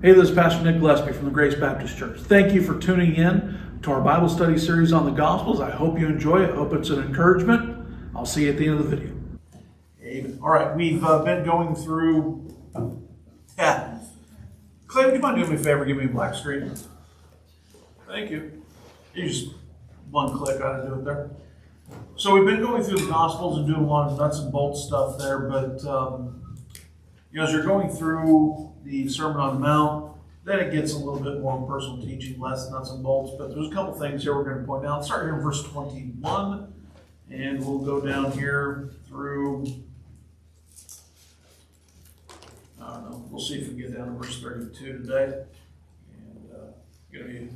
Hey, this is Pastor Nick Gillespie from the Grace Baptist Church. Thank you for tuning in to our Bible study series on the Gospels. I hope you enjoy it. I hope it's an encouragement. I'll see you at the end of the video. Amen. All right, we've been going through... Clay, would you mind doing me a favor? Give me a black screen. Thank you. You just one click on to do it there. So we've been going through the Gospels and doing a lot of nuts and bolts stuff there, but as you're going through the Sermon on the Mount, then it gets a little bit more personal teaching, less nuts and bolts. But there's a couple things here we're going to point out. Start here in verse 21, and we'll go down here through, I don't know, we'll see if we can get down to verse 32 today. And going to be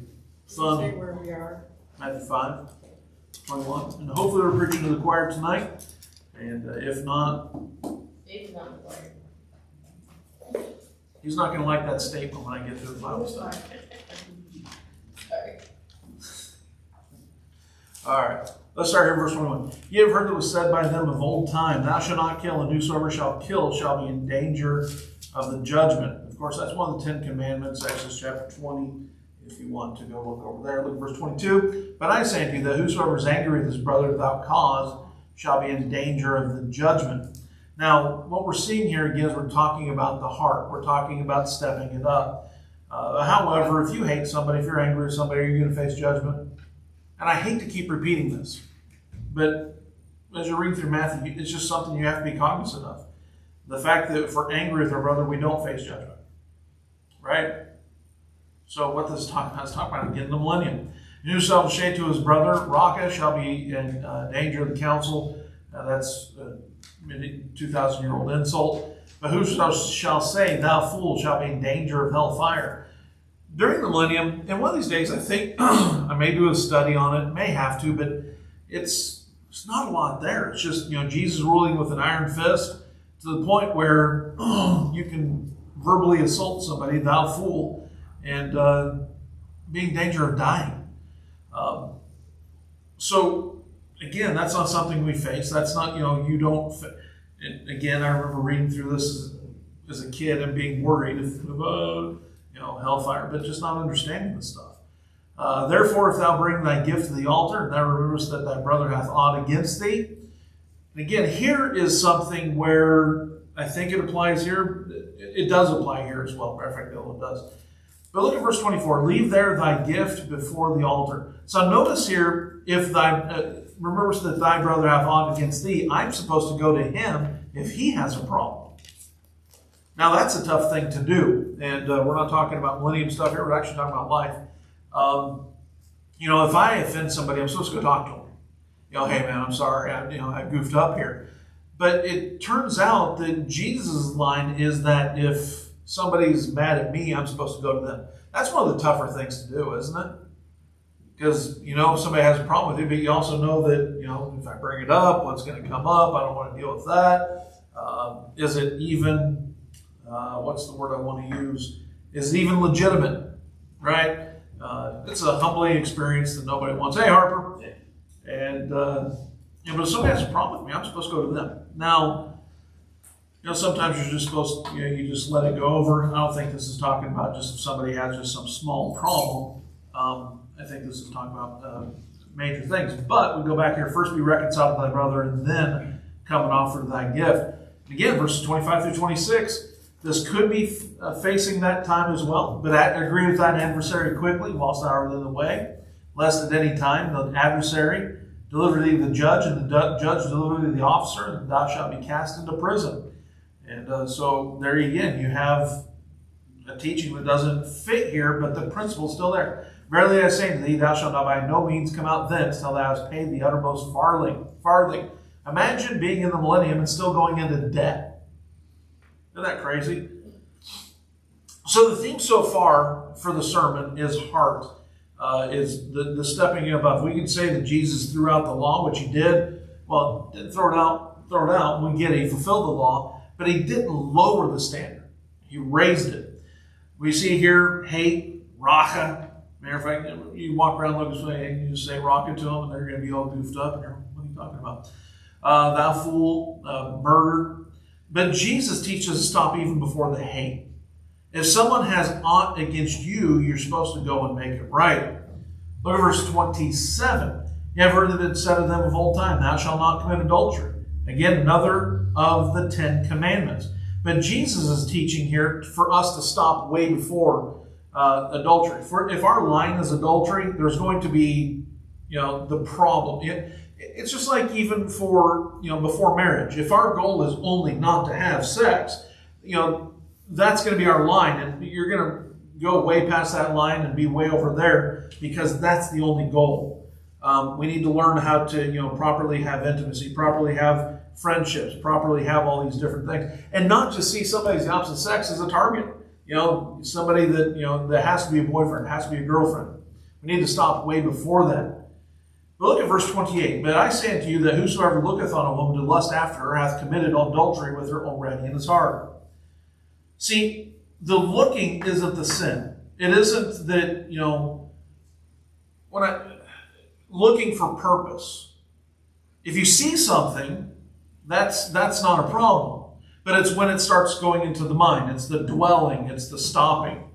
fun. Say where we are. Matthew 5, 21. And hopefully we're preaching to the choir tonight. And if not, Dave's not required. he's not going to like that statement when I get to the Bible study. Sorry. All right, let's start here in verse 21. You have heard that was said by them of old time, thou shalt not kill, and whosoever shall kill shall be in danger of the judgment. Of course, that's one of the 10 Commandments, Exodus chapter 20. If you want to go look over there, look at verse 22. But I say unto you that whosoever is angry with his brother without cause shall be in danger of the judgment. Now, what we're seeing here again is we're talking about the heart. We're talking about stepping it up. However, if you hate somebody, if you're angry with somebody, you're going to face judgment. And I hate to keep repeating this, but as you read through Matthew, it's just something you have to be cognizant of. The fact that if we're angry with our brother, we don't face judgment. Right? So what this is talking about? It's talking about getting the millennium. And whosoever shall say to his brother, Raca, shall be in danger of the council. That's a 2,000-year-old insult. But whosoever shall say, thou fool, shall be in danger of hellfire. During the millennium, and one of these days I think I may do a study on it, may have to, but it's not a lot there. It's just, Jesus ruling with an iron fist to the point where you can verbally assault somebody, thou fool, and be in danger of dying. So, again, that's not something we face. That's not, you don't... And again, I remember reading through this as a kid and being worried about, hellfire, but just not understanding the stuff. Therefore, if thou bring thy gift to the altar, and thou rememberest that thy brother hath aught against thee. And again, here is something where I think it applies here. It does apply here as well. Matter of fact, it does. But look at verse 24. Leave there thy gift before the altar. So notice here, if thy rememberest that thy brother hath aught against thee, I'm supposed to go to him if he has a problem. Now, that's a tough thing to do. And we're not talking about millennium stuff here. We're actually talking about life. If I offend somebody, I'm supposed to go talk to them. Hey, man, I'm sorry. I goofed up here. But it turns out that Jesus' line is that if somebody's mad at me, I'm supposed to go to them. That's one of the tougher things to do, isn't it? Because, if somebody has a problem with you, but you also know that, if I bring it up, what's going to come up? I don't want to deal with that. Is it even... what's the word I want to use? Is it even legitimate? Right? It's a humbling experience that nobody wants. Hey, Harper. And, but if somebody has a problem with me, I'm supposed to go to them. Now, sometimes you're just supposed to, you just let it go over. I don't think this is talking about just if somebody has just some small problem. I think this is talking about major things. But we go back here. First be reconciled to thy brother, and then come and offer thy gift. And again, verses 25 through 26. This could be facing that time as well. But agree with thine adversary quickly, whilst thou art in the way, lest at any time the adversary deliver thee to the judge, and the judge deliver thee to the officer, and thou shalt be cast into prison. And so there again, you have a teaching that doesn't fit here, but the principle's still there. Verily I say to thee, thou shalt not by no means come out thence till thou hast paid the uttermost farthing. Imagine being in the millennium and still going into debt. Isn't that crazy? So the theme so far for the sermon is heart, is the stepping above. We can say that Jesus threw out the law, which he did. Well, didn't throw it out. We get it. He fulfilled the law, but he didn't lower the standard. He raised it. We see here hate, raca. Matter of fact, you walk around looking and you just say raca to them, and they're going to be all goofed up. And what are you talking about? Thou fool, murder. But Jesus teaches us to stop even before the hate. If someone has aught against you, you're supposed to go and make it right. Look at verse 27. You have heard that it been said of them of old time, thou shalt not commit adultery. Again, another of the 10 commandments. But Jesus is teaching here for us to stop way before adultery. If our line is adultery, there's going to be, the problem. It's just like even for, before marriage. If our goal is only not to have sex, that's going to be our line. And you're going to go way past that line and be way over there because that's the only goal. We need to learn how to, properly have intimacy, properly have friendships, properly have all these different things. And not just see somebody of the opposite sex as a target. Somebody that, that has to be a boyfriend, has to be a girlfriend. We need to stop way before that. But look at verse 28. But I say unto you that whosoever looketh on a woman to lust after her hath committed adultery with her already in his heart. See, the looking isn't the sin. It isn't that, looking for purpose. If you see something, that's not a problem. But it's when it starts going into the mind. It's the dwelling. It's the stopping.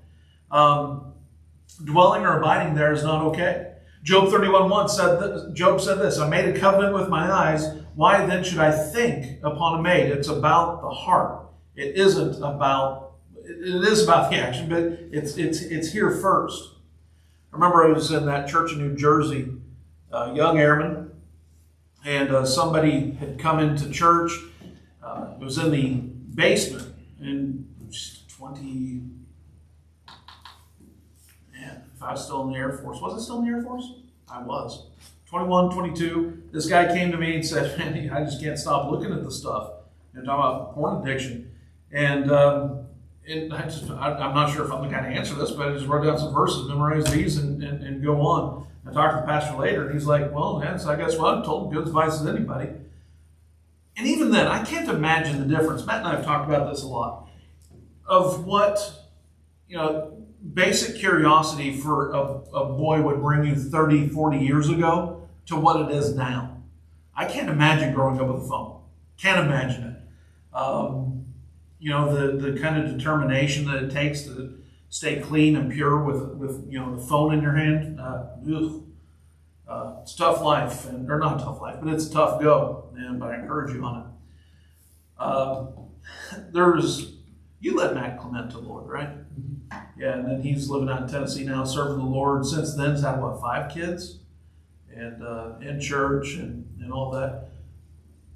Dwelling or abiding there is not okay. Job 31:1 said, Job said this, I made a covenant with my eyes. Why then should I think upon a maid? It's about the heart. It isn't about, it is about the action, but it's here first. I remember I was in that church in New Jersey, young airman, and somebody had come into church. It was in the basement in 20, if I was still in the Air Force. Was I still in the Air Force? I was. 21, 22. This guy came to me and said, man, I just can't stop looking at this stuff. And talking about porn addiction. And I'm not sure if I'm the kind of answer this, but I just wrote down some verses, memorized these, and go on. I talked to the pastor later, and he's like, well, man, so I guess what I told him, good advice as anybody. And even then, I can't imagine the difference. Matt and I have talked about this a lot. Of what, basic curiosity for a boy would bring you 30, 40 years ago to what it is now. I can't imagine growing up with a phone. Can't imagine it. The kind of determination that it takes to stay clean and pure with the phone in your hand. It's a tough life, or not a tough life, but it's a tough go. But I encourage you on it. You led Matt Clement to the Lord, right? Yeah, and then he's living out in Tennessee now, serving the Lord. Since then, he's had, 5 kids? And in church and all that.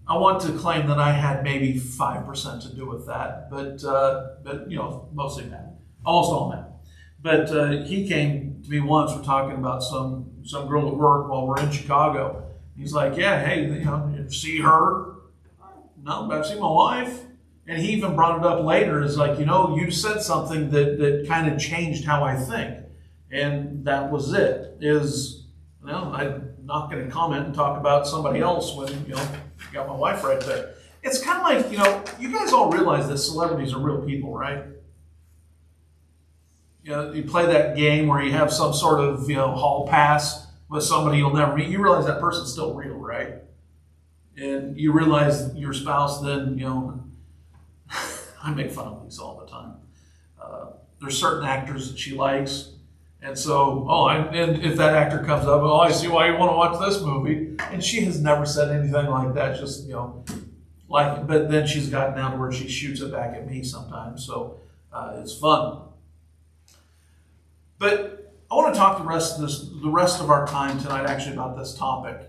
I want to claim that I had maybe 5% to do with that, but mostly Matt. Almost all Matt. But he came to me once, we're talking about some girl at work while we're in Chicago. He's like, yeah, hey, you see her? No, but I've seen my wife. And he even brought it up later as like, you said something that kind of changed how I think. And that was it. I'm not going to comment and talk about somebody else when, you got my wife right there. It's kind of like, you guys all realize that celebrities are real people, right? You play that game where you have some sort of, hall pass with somebody you'll never meet. You realize that person's still real, right? And you realize your spouse then, I make fun of Lisa all the time. There's certain actors that she likes. And so, and if that actor comes up, I see why you want to watch this movie. And she has never said anything like that, just, but then she's gotten down to where she shoots it back at me sometimes. So it's fun. But I want to talk the rest of our time tonight actually about this topic.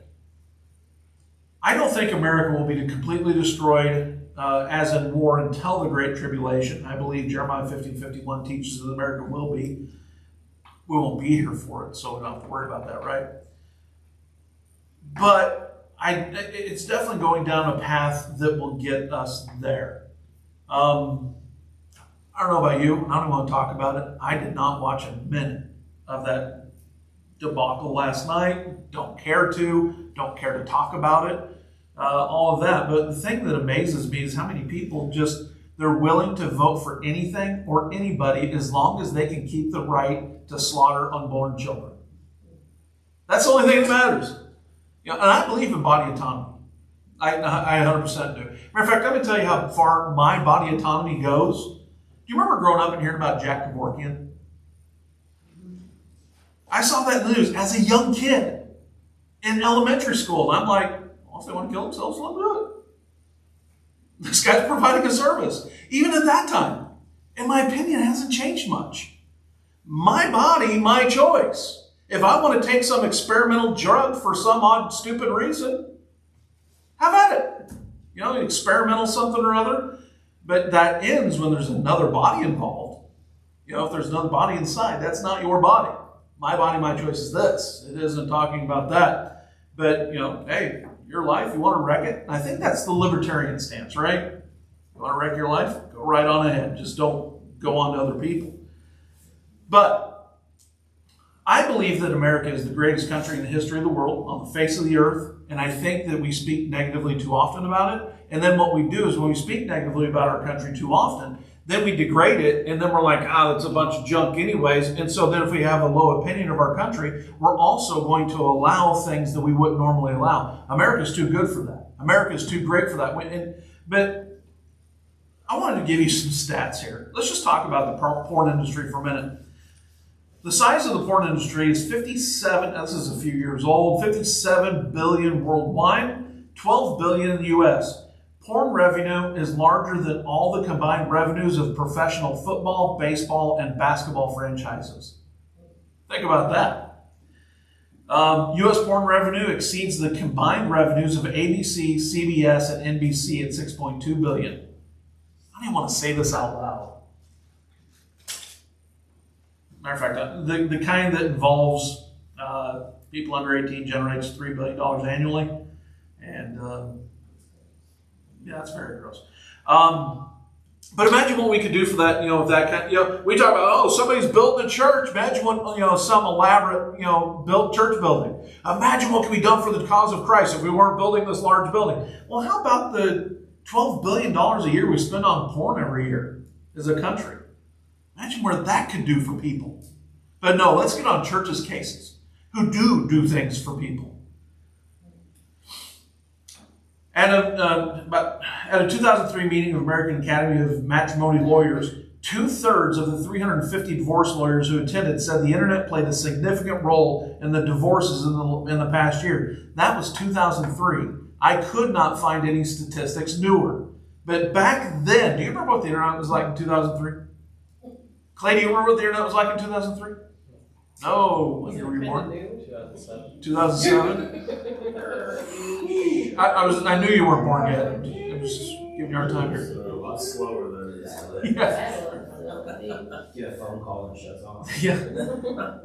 I don't think America will be completely destroyed as in war until the Great Tribulation. I believe Jeremiah 15:51 teaches that America will be. We won't be here for it, so we don't have to worry about that, right? But it's definitely going down a path that will get us there. I don't know about you. I don't want to talk about it. I did not watch a minute of that debacle last night. Don't care to talk about it. All of that. But the thing that amazes me is how many people they're willing to vote for anything or anybody as long as they can keep the right to slaughter unborn children. That's the only thing that matters. And I believe in body autonomy. I 100% do. Matter of fact, let me tell you how far my body autonomy goes. you remember growing up and hearing about Jack Kevorkian? I saw that news as a young kid in elementary school. And I'm like, well, if they want to kill themselves, let them do it. This guy's providing a service. Even at that time, in my opinion, it hasn't changed much. My body, my choice. If I want to take some experimental drug for some odd, stupid reason, have at it. You know, experimental something or other. But that ends when there's another body involved. You know, if there's another body inside, that's not your body. My body, my choice is this. It isn't talking about that. But, you know, hey, your life, you want to wreck it? And I think that's the libertarian stance, right? You want to wreck your life? Go right on ahead. Just don't go on to other people. But I believe that America is the greatest country in the history of the world, on the face of the earth. And I think that we speak negatively too often about it. And then what we do is when we speak negatively about our country too often, then we degrade it, and then we're like, that's a bunch of junk anyways. And so then if we have a low opinion of our country, we're also going to allow things that we wouldn't normally allow. America's too good for that. America's too great for that. But I wanted to give you some stats here. Let's just talk about the porn industry for a minute. The size of the porn industry is 57, this is a few years old, 57 billion worldwide, 12 billion in the U.S. Porn revenue is larger than all the combined revenues of professional football, baseball, and basketball franchises. Think about that. U.S. porn revenue exceeds the combined revenues of ABC, CBS, and NBC at $6.2 billion. I don't even want to say this out loud. Matter of fact, the kind that involves people under 18 generates $3 billion annually. And yeah, it's very gross. But imagine what we could do for that, you know, if that kind, you know, we talk about, somebody's building a church. Imagine what, you know, some elaborate, you know, built church building. Imagine what could be done for the cause of Christ if we weren't building this large building. Well, how about the $12 billion a year we spend on porn every year as a country? Imagine where that could do for people. But no, let's get on churches' cases who do things for people. At a 2003 meeting of American Academy of Matrimony Lawyers, 2/3 of the 350 divorce lawyers who attended said the internet played a significant role in the divorces in the past year. That was 2003. I could not find any statistics newer. But back then, do you remember what the internet was like in 2003? Clay, do you remember what the internet was like in 2003? No. When you were born? 2007. 2007? I knew you weren't born yet. I was just giving you our time here. A lot slower than it is. Yeah. Get a phone call and shuts off. Yeah.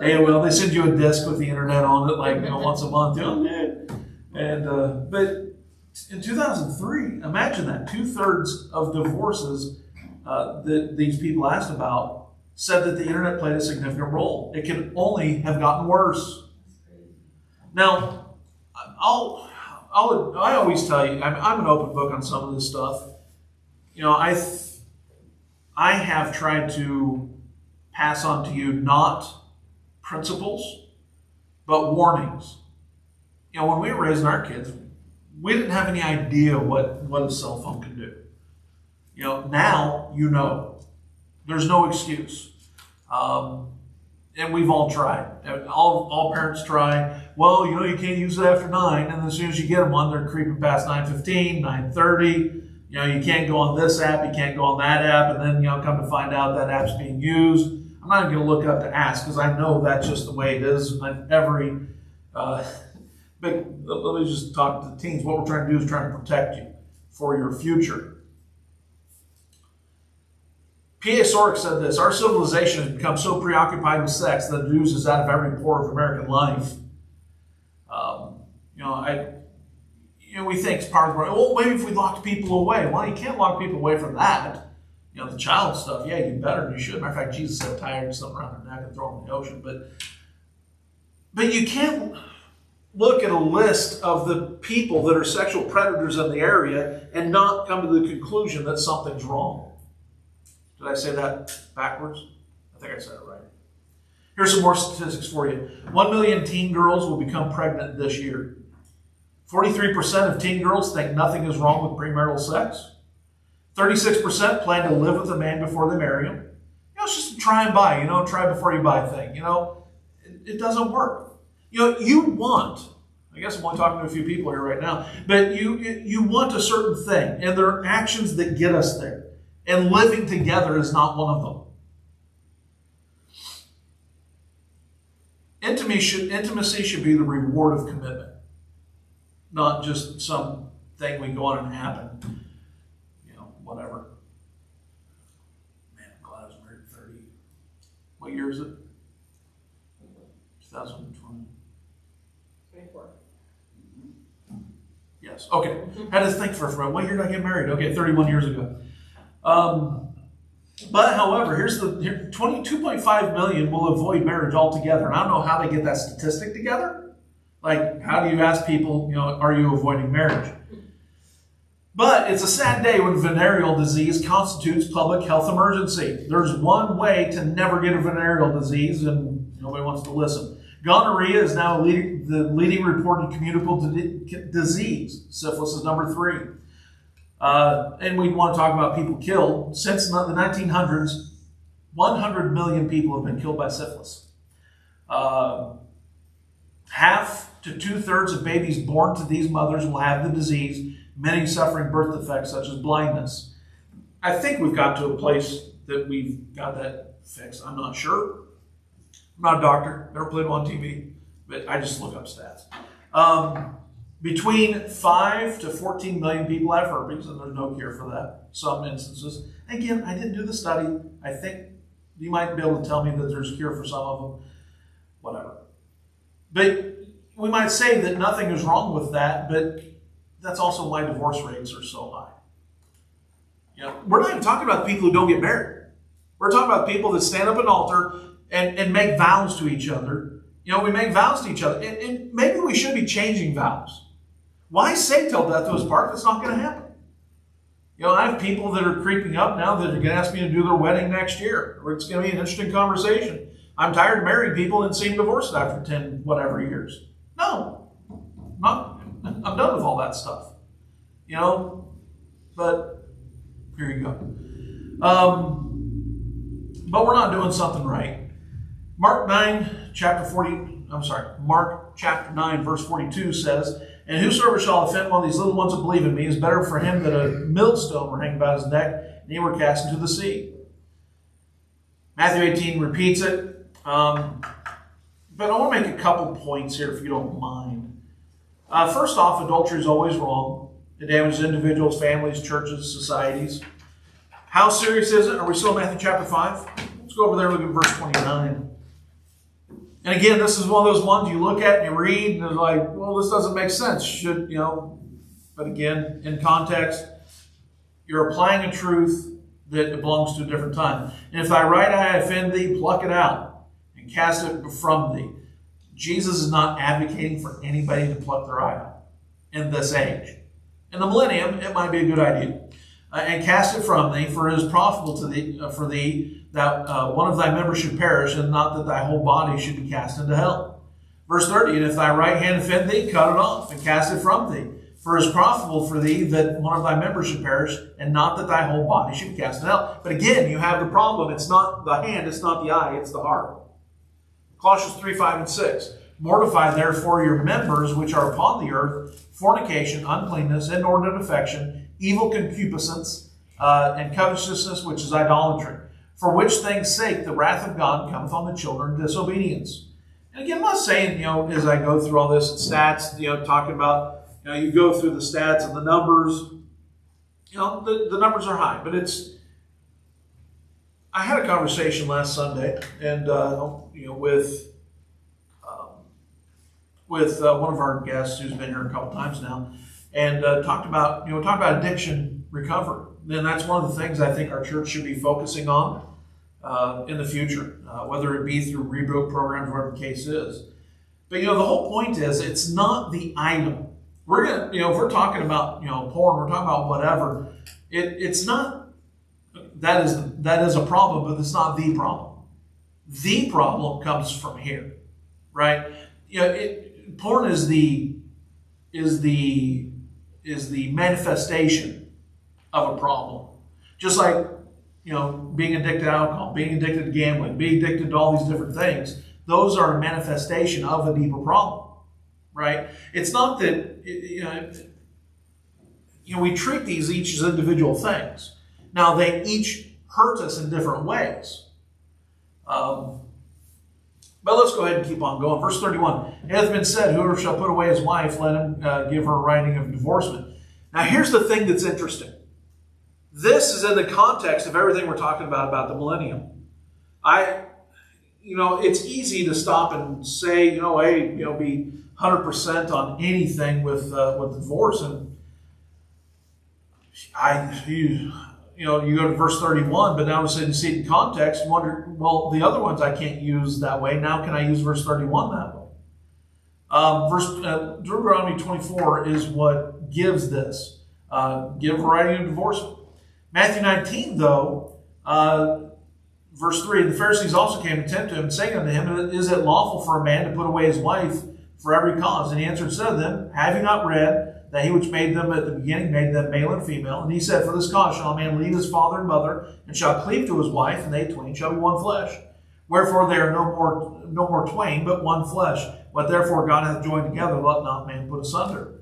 Hey, well, they send you a disc with the internet on it, like, you know, once a month. And but in 2003, imagine that 2/3 of divorces that these people asked about said that the internet played a significant role. It can only have gotten worse. Now, I always tell you, I'm an open book on some of this stuff. You know, I have tried to pass on to you not principles, but warnings. You know, when we were raising our kids, we didn't have any idea what a cell phone could do. You know, now you know. There's no excuse. And we've all tried. All parents try. Well, you know, you can't use it after 9. And as soon as you get them on, they're creeping past 9:15, 9:30. You know, you can't go on this app, you can't go on that app. And then, you know, come to find out that app's being used. I'm not even going to look up to ask because I know that's just the way it is. But let me just talk to the teens. What we're trying to do is trying to protect you for your future. P.A. Sorek said this: our civilization has become so preoccupied with sex that it oozes out of every pore of American life. We think it's part of the problem. Well, maybe if we locked people away. Well, you can't lock people away from that. You know, the child stuff, yeah, you better and you should. Matter of fact, Jesus said tie something around their neck and throw them in the ocean. But you can't look at a list of the people that are sexual predators in the area and not come to the conclusion that something's wrong. Did I say that backwards? I think I said it right. Here's some more statistics for you. 1 million teen girls will become pregnant this year. 43% of teen girls think nothing is wrong with premarital sex. 36% plan to live with a man before they marry him. It's just a try and buy, try before you buy thing. It doesn't work. You want, I guess I'm only talking to a few people here right now, but you want a certain thing, and there are actions that get us there. And living together is not one of them. Intimacy should be the reward of commitment, not just some thing we go on and happen. Whatever. Man, I'm glad I was married at 30. What year is it? 2020. 24. Yes. Okay. I had to think for a minute. What year did I get married? Okay, 31 years ago. But however, here's 22.5 million will avoid marriage altogether. And I don't know how they get that statistic together. Like, how do you ask people, are you avoiding marriage? But it's a sad day when venereal disease constitutes public health emergency. There's one way to never get a venereal disease, and nobody wants to listen. Gonorrhea is now the leading reported communicable disease. Syphilis is number 3. And we want to talk about people killed. Since the 1900s, 100 million people have been killed by syphilis. Half to 2/3 of babies born to these mothers will have the disease, many suffering birth defects such as blindness. I think we've got to a place that we've got that fixed. I'm not sure. I'm not a doctor. Never played on TV, but I just look up stats. Between 5 to 14 million people have herpes, and there's no cure for that. Some instances. Again, I didn't do the study. I think you might be able to tell me that there's a cure for some of them. Whatever. But we might say that nothing is wrong with that, but that's also why divorce rates are so high. We're not even talking about people who don't get married. We're talking about people that stand up at an altar and make vows to each other. We make vows to each other. And maybe we should be changing vows. Why say till death do us part if it's not going to happen? I have people that are creeping up now that are going to ask me to do their wedding next year. It's going to be an interesting conversation. I'm tired of marrying people and seeing divorced after 10 whatever years. No. I'm done with all that stuff. But here you go. But we're not doing something right. Mark chapter 9, verse 42 says, "And whosoever shall offend one of these little ones that believe in me is better for him that a millstone were hanged about his neck and he were cast into the sea." Matthew 18 repeats it. But I want to make a couple points here if you don't mind. First off, adultery is always wrong. It damages individuals, families, churches, societies. How serious is it? Are we still in Matthew chapter 5? Let's go over there and look at verse 29. And again, this is one of those ones you look at and you read and it's like, well, this doesn't make sense. But again, in context, you're applying a truth that belongs to a different time. "And if thy right eye offend thee, pluck it out and cast it from thee." Jesus is not advocating for anybody to pluck their eye out in this age. In the millennium, it might be a good idea. "And cast it from thee, for it is profitable for thee that one of thy members should perish, and not that thy whole body should be cast into hell." Verse 30, "And if thy right hand offend thee, cut it off, and cast it from thee. For it is profitable for thee that one of thy members should perish, and not that thy whole body should be cast into hell." But again, you have the problem. It's not the hand, it's not the eye, it's the heart. Colossians 3, 5, and 6. "Mortify therefore your members which are upon the earth, fornication, uncleanness, inordinate affection, evil concupiscence, and covetousness, which is idolatry. For which things' sake the wrath of God cometh on the children of disobedience." And again, I'm not saying, as I go through all this stats, talking about, you go through the stats and the numbers, the numbers are high, but I had a conversation last Sunday and, with one of our guests who's been here a couple times now, and talked about addiction recovery. And that's one of the things I think our church should be focusing on in the future, whether it be through rebuild programs, whatever the case is. But the whole point is, it's not the item. We're gonna, if we're talking about porn, we're talking about whatever. It's not that is a problem, but it's not the problem. The problem comes from here, right? Porn is the manifestation of a problem. Just like, being addicted to alcohol, being addicted to gambling, being addicted to all these different things, those are a manifestation of a deeper problem, right? It's not that, we treat these each as individual things. Now, they each hurt us in different ways. But let's go ahead and keep on going. Verse 31, it hath been said, whoever shall put away his wife, let him give her writing of divorcement. Now, here's the thing that's interesting. This is in the context of everything we're talking about the millennium. It's easy to stop and say, be 100% on anything with divorce. And you go to verse 31, but now you see it in context, you wonder, well, the other ones I can't use that way. Now can I use verse 31 that way? Deuteronomy 24 is what gives this. Give writing of divorce. Matthew 19, though, verse 3, the Pharisees also came and tempted him, saying unto him, is it lawful for a man to put away his wife for every cause? And he answered and said to them, have you not read that he which made them at the beginning made them male and female? And he said, for this cause shall a man leave his father and mother, and shall cleave to his wife, and they twain shall be one flesh. Wherefore they are no more twain, but one flesh. What therefore God hath joined together, let not man put asunder.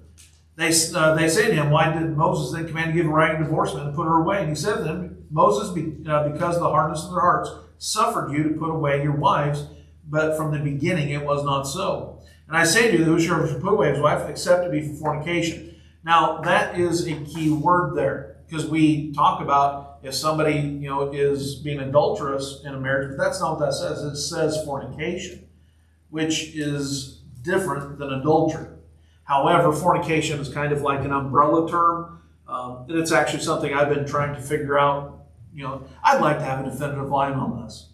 They say to him, why did Moses then command to give a writing of divorcement and put her away? And he said to them, Moses, because of the hardness of their hearts, suffered you to put away your wives, but from the beginning it was not so. And I say to you, whosoever shall put away his wife, except to be for fornication. Now, that is a key word there, because we talk about if somebody, is being adulterous in a marriage, but that's not what that says. It says fornication, which is different than adultery. However, fornication is kind of like an umbrella term, and it's actually something I've been trying to figure out. I'd like to have a definitive line on this,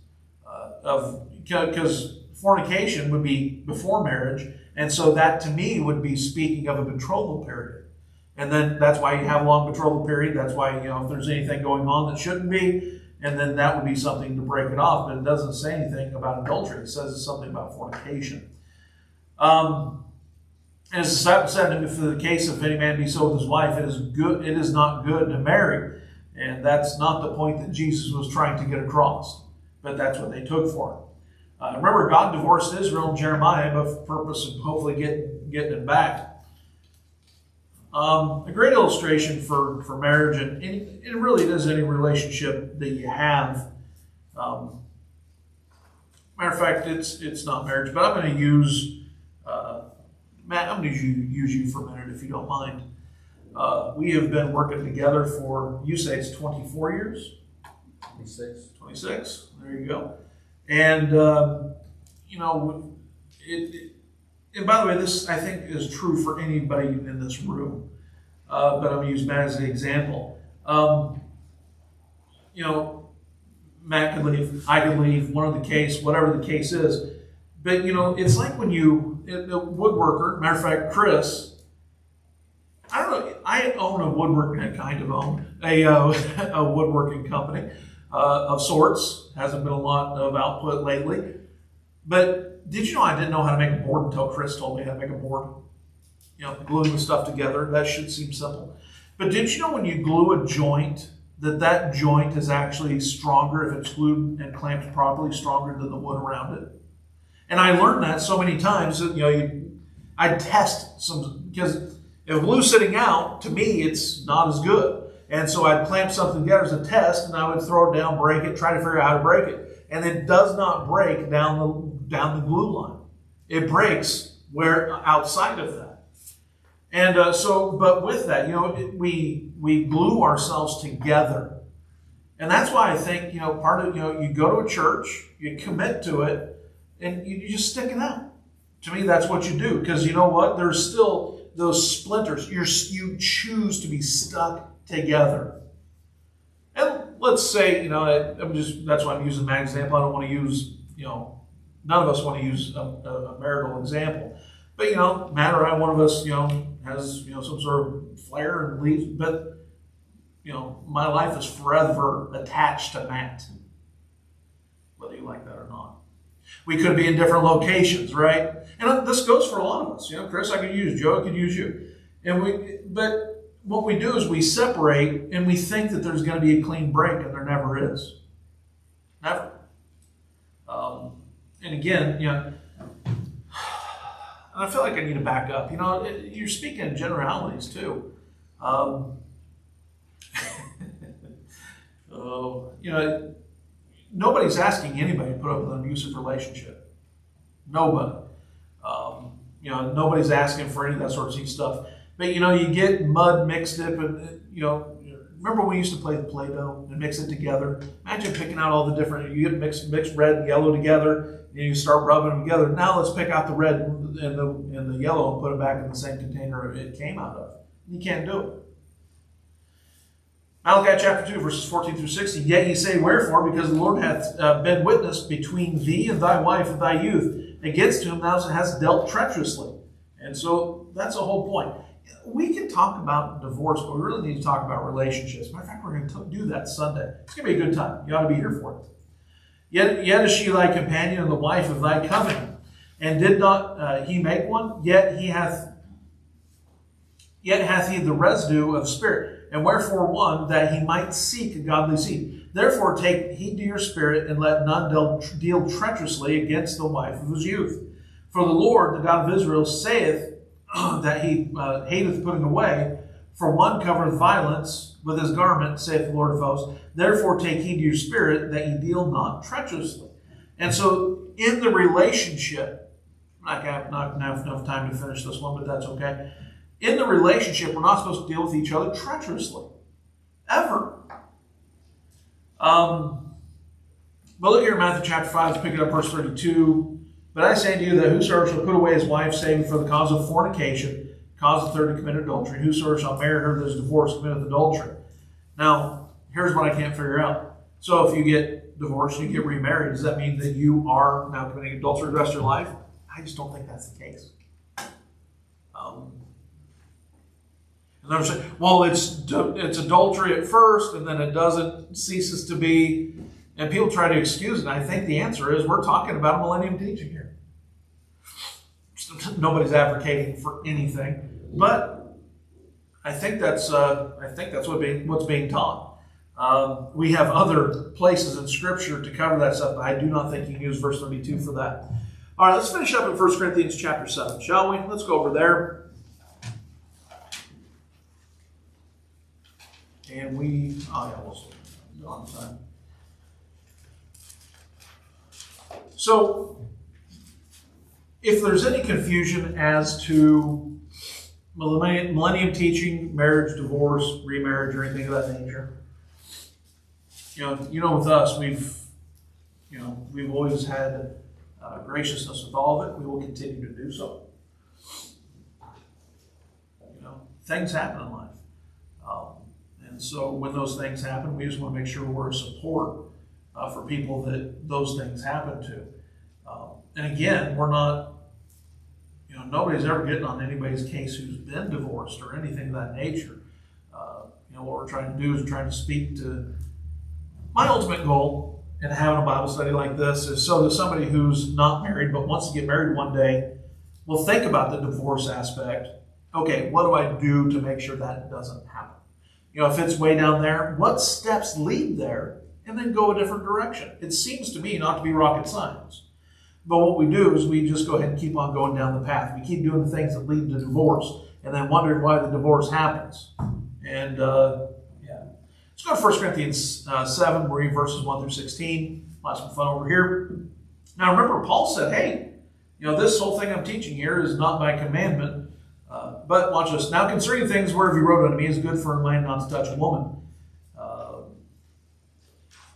because fornication would be before marriage, and so that to me would be speaking of a betrothal period. And then that's why you have a long betrothal period. That's why, if there's anything going on that shouldn't be, and then that would be something to break it off. But it doesn't say anything about adultery. It says it's something about fornication. As the disciple said, if the case of any man be so with his wife, it is not good to marry. And that's not the point that Jesus was trying to get across. But that's what they took for him. Remember, God divorced Israel and Jeremiah, but for the purpose of hopefully getting it back. A great illustration for marriage, and it really is any relationship that you have. Matter of fact, it's not marriage, but I'm going to use Matt. I'm going to use you for a minute, if you don't mind. We have been working together for, you say it's 24 years? 26. There you go. And and by the way, this I think is true for anybody in this room. But I'm going to use Matt as an example. Matt could leave, I could leave, whatever the case is. But, it's like when a woodworker, matter of fact, Chris, I don't know, I own a woodworking company of sorts. Hasn't been a lot of output lately. But did you know I didn't know how to make a board until Chris told me how to make a board? Gluing the stuff together, that should seem simple. But did you know when you glue a joint, that joint is actually stronger if it's glued and clamped properly, stronger than the wood around it? And I learned that so many times that, I'd test some, because if glue's sitting out, to me, it's not as good. And so I'd clamp something together as a test, and I would throw it down, break it, try to figure out how to break it. And it does not break down the glue line. It breaks outside of that. And but with that, we glue ourselves together. And that's why I think, part of, you go to a church, you commit to it, and you just stick it out. To me, that's what you do. Because you know what? There's still those splinters. You choose to be stuck together. And let's say, that's why I'm using my example. I don't want to use, none of us want to use a marital example. But, Matt or I, one of us, has, some sort of flair and leaves. But, my life is forever attached to Matt, whether you like that or not. We could be in different locations, right? And this goes for a lot of us. Chris, I could use Joe, I could use you. But what we do is we separate and we think that there's going to be a clean break, and there never is. Never. And again, and I feel like I need to back up. You're speaking in generalities too. Nobody's asking anybody to put up with an abusive relationship. Nobody. Nobody's asking for any of that sort of stuff. But you get mud mixed up, and remember we used to play the Play-Doh and mix it together. Imagine picking out all the different. You get mixed red and yellow together, and you start rubbing them together. Now let's pick out the red and the yellow and put them back in the same container it came out of. You can't do it. Malachi chapter 2, verses 14 through 16. Yet ye say, wherefore? Because the Lord hath been witness between thee and thy wife and thy youth, against whom thou hast dealt treacherously. And so that's the whole point. We can talk about divorce, but we really need to talk about relationships. Matter of fact, we're going to do that Sunday. It's going to be a good time. You ought to be here for it. Yet is she thy companion and the wife of thy covenant. And did not he make one? Yet hath he the residue of spirit. And wherefore one, that he might seek a godly seed. Therefore take heed to your spirit, and let none deal treacherously against the wife of his youth. For the Lord, the God of Israel, saith that he hateth putting away. For one covereth violence with his garment, saith the Lord of hosts. Therefore take heed to your spirit, that ye deal not treacherously. And so in the relationship, I'm not going to have enough time to finish this one, but that's okay. In the relationship, we're not supposed to deal with each other treacherously. Ever. But look here in Matthew chapter 5, let's pick it up verse 32. But I say to you that whosoever shall put away his wife, save for the cause of fornication, cause the third to commit adultery, and whosoever shall marry her that is divorced committeth adultery. Now, here's what I can't figure out. So if you get divorced, you get remarried, does that mean that you are now committing adultery the rest of your life? I just don't think that's the case. And they're saying, well, it's adultery at first, and then it ceases to be, and people try to excuse it. And I think the answer is we're talking about a millennium teaching here. Nobody's advocating for anything, but I think that's what's being taught. We have other places in Scripture to cover that stuff, but I do not think you can use verse 32 for that. All right, let's finish up in 1 Corinthians chapter 7, shall we? Let's go over there. And we'll go on time. So, if there's any confusion as to millennium teaching, marriage, divorce, remarriage, or anything of that nature, with us, we've always had graciousness with all of it. We will continue to do so. Things happen in life. And so when those things happen, we just want to make sure we're a support for people that those things happen to. And again, we're not, nobody's ever getting on anybody's case who's been divorced or anything of that nature. What we're trying to do is trying to speak to my ultimate goal in having a Bible study like this is so that somebody who's not married but wants to get married one day will think about the divorce aspect. Okay, what do I do to make sure that doesn't happen? If it's way down there, what steps lead there? And then go a different direction. It seems to me not to be rocket science. But what we do is we just go ahead and keep on going down the path. We keep doing the things that lead to divorce and then wondering why the divorce happens. And, Let's go to 1 Corinthians 7, we'll read verses 1 through 16. We'll have some fun over here. Now remember, Paul said, hey, this whole thing I'm teaching here is not by commandment. But watch this. Now concerning things whereof you wrote unto me is good for a man not to touch a woman.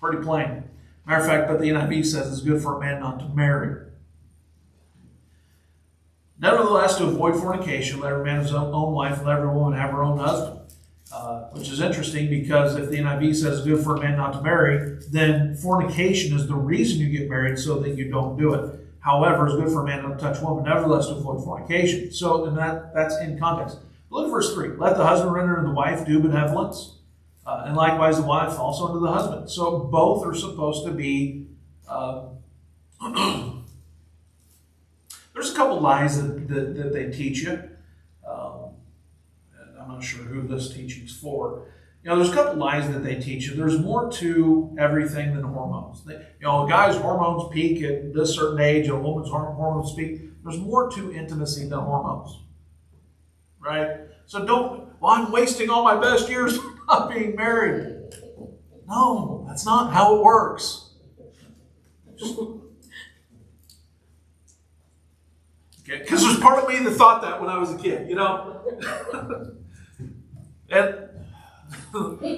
Pretty plain. Matter of fact, but the NIV says it's good for a man not to marry. Nevertheless, to avoid fornication, let every man have his own wife, and let every woman have her own husband. Which is interesting because if the NIV says it's good for a man not to marry, then fornication is the reason you get married so that you don't do it. However, it's good for a man not to touch a woman, nevertheless to avoid fornication. So that's in context. Look at verse 3. Let the husband render unto the wife due benevolence, and likewise the wife also unto the husband. So both are supposed to be... There's a couple lies that they teach you. I'm not sure who this teaching's for. There's a couple lies that they teach you. There's more to everything than hormones. A guy's hormones peak at this certain age, a woman's hormones peak. There's more to intimacy than hormones, right? So I'm wasting all my best years not being married. No, that's not how it works. Okay, because there's part of me that thought that when I was a kid, And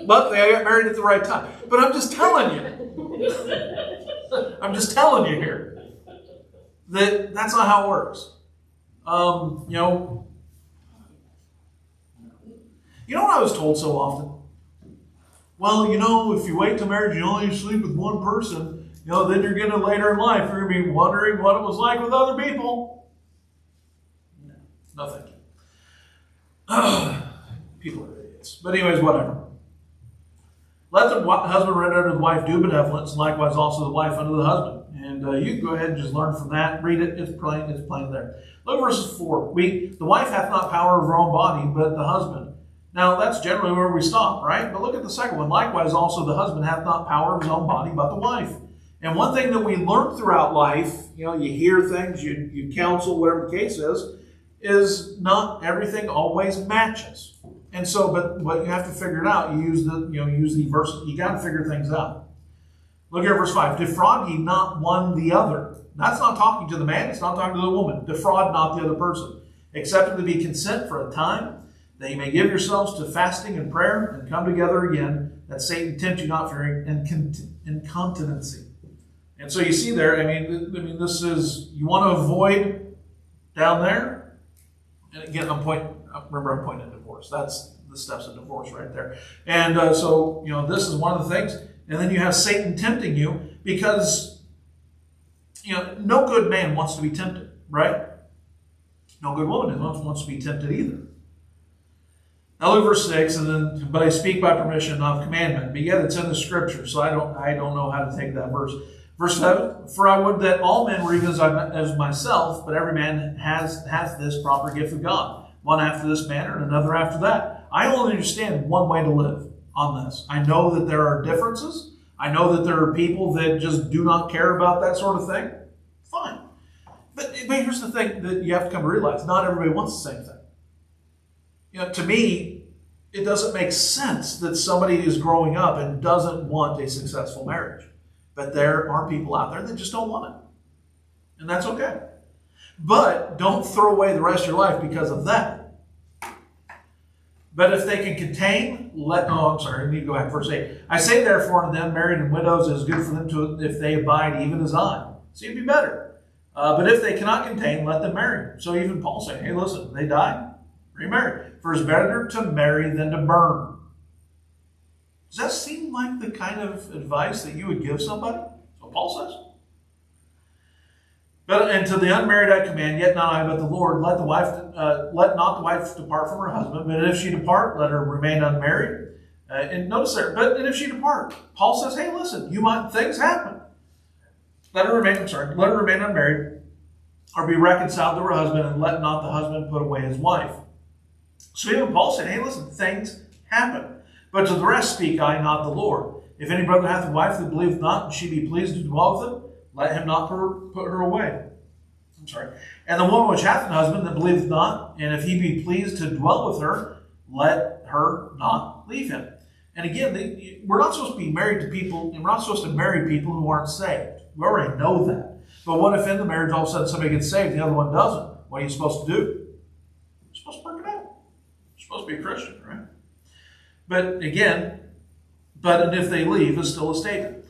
luckily I got married at the right time. But I'm just telling you. I'm just telling you here that's not how it works. You know what I was told so often? Well, if you wait till marriage, you only sleep with one person, then you're going to later in life, you're going to be wondering what it was like with other people. No, thank you. People are idiots. But anyways, whatever. Let the husband render unto the wife due benevolence, and likewise also the wife unto the husband. And you can go ahead and just learn from that. Read it. It's plain there. Look at verses 4. The wife hath not power over her own body, but the husband. Now, that's generally where we stop, right? But look at the second one. Likewise also the husband hath not power of his own body, but the wife. And one thing that we learn throughout life, you hear things, you counsel, whatever the case is not everything always matches. And so, but what you have to figure it out, you use the verse, you got to figure things out. Look here at verse 5. Defraud ye not one the other. That's not talking to the man, it's not talking to the woman. Defraud not the other person, except to be consent for a time, that you may give yourselves to fasting and prayer, and come together again, that Satan tempt you not for incontinency. And so you see there, I mean, this is, you want to avoid down there. And again, I'm pointing at divorce. That's the steps of divorce right there. And so, this is one of the things. And then you have Satan tempting you because, no good man wants to be tempted, right? No good woman wants to be tempted either. Now look at verse 6, and then, but I speak by permission, not of commandment. But yet it's in the scripture, so I don't know how to take that verse. Verse 7, for I would that all men were even as myself, but every man hath this proper gift of God. One after this manner, and another after that. I only understand one way to live on this. I know that there are differences. I know that there are people that just do not care about that sort of thing. Fine. But here's the thing that you have to come to realize. Not everybody wants the same thing. To me, it doesn't make sense that somebody is growing up and doesn't want a successful marriage. But there are people out there that just don't want it. And that's okay. But don't throw away the rest of your life because of that. But if they can contain, I need to go back to verse 8. I say therefore to them, married and widows, it is good for them if they abide even as I. So you'd be better. But if they cannot contain, let them marry. So even Paul saying, hey, listen, they die, remarry. For it's better to marry than to burn. Does that seem like the kind of advice that you would give somebody? That's what Paul says. And to the unmarried I command, yet not I, but the Lord, let not the wife depart from her husband, but if she depart, let her remain unmarried. And notice there, but if she depart, Paul says, hey, listen, things happen. Let her remain unmarried, or be reconciled to her husband, and let not the husband put away his wife. So even Paul said, hey, listen, things happen. But to the rest speak I, not the Lord. If any brother hath a wife that believeth not, and she be pleased to dwell with him, let him not put her away. And the woman which hath an husband that believeth not, and if he be pleased to dwell with her, let her not leave him. And again, we're not supposed to be married to people, and we're not supposed to marry people who aren't saved. We already know that. But what if in the marriage all of a sudden somebody gets saved, the other one doesn't? What are you supposed to do? You're supposed to work it out. You're supposed to be a Christian, right? But again, and if they leave, is still a statement.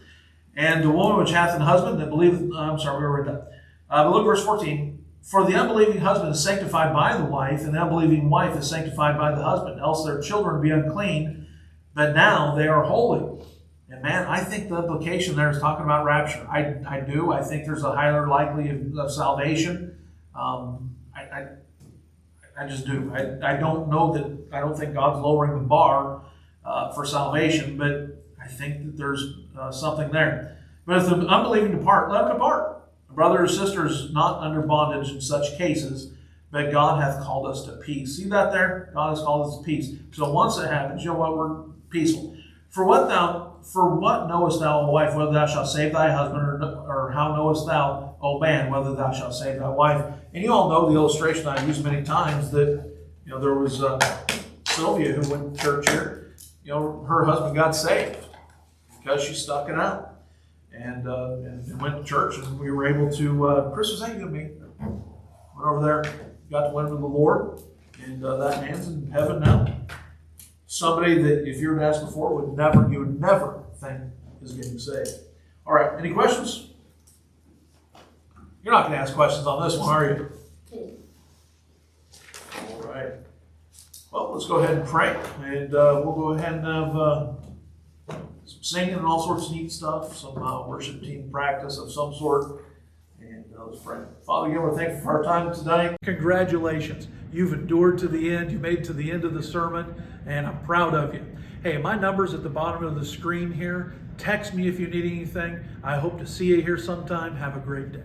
And the woman which hath an husband that believeth, we already read that. But look at verse 14. For the unbelieving husband is sanctified by the wife, and the unbelieving wife is sanctified by the husband. Else their children be unclean, but now they are holy. And man, I think the implication there is talking about rapture. I do. I think there's a higher likelihood of salvation. I just do. I don't think God's lowering the bar for salvation, but I think that there's something there. But if the unbelieving depart, let them depart. A brother or sister is not under bondage in such cases, but God hath called us to peace. See that there? God has called us to peace. So once it happens, you know what? We're peaceful. For what knowest thou, O wife, whether thou shalt save thy husband, or how knowest thou, O man, whether thou shalt save thy wife? And you all know the illustration I've used many times that, you know, there was Sylvia who went to church here. You know, her husband got saved because she stuck it out and went to church, and we were able to. Chris, was that you and me? Went over there, got to win with the Lord, and that man's in heaven now. Somebody that, if you were to ask before, you would never think is getting saved. All right, any questions? You're not going to ask questions on this one, are you? All right. Well, let's go ahead and pray, and we'll go ahead and have some singing and all sorts of neat stuff, some worship team practice of some sort, and let's pray. Father, again, we're thankful for our time today. Congratulations. You've endured to the end. You made it to the end of the sermon, and I'm proud of you. Hey, my number's at the bottom of the screen here. Text me if you need anything. I hope to see you here sometime. Have a great day.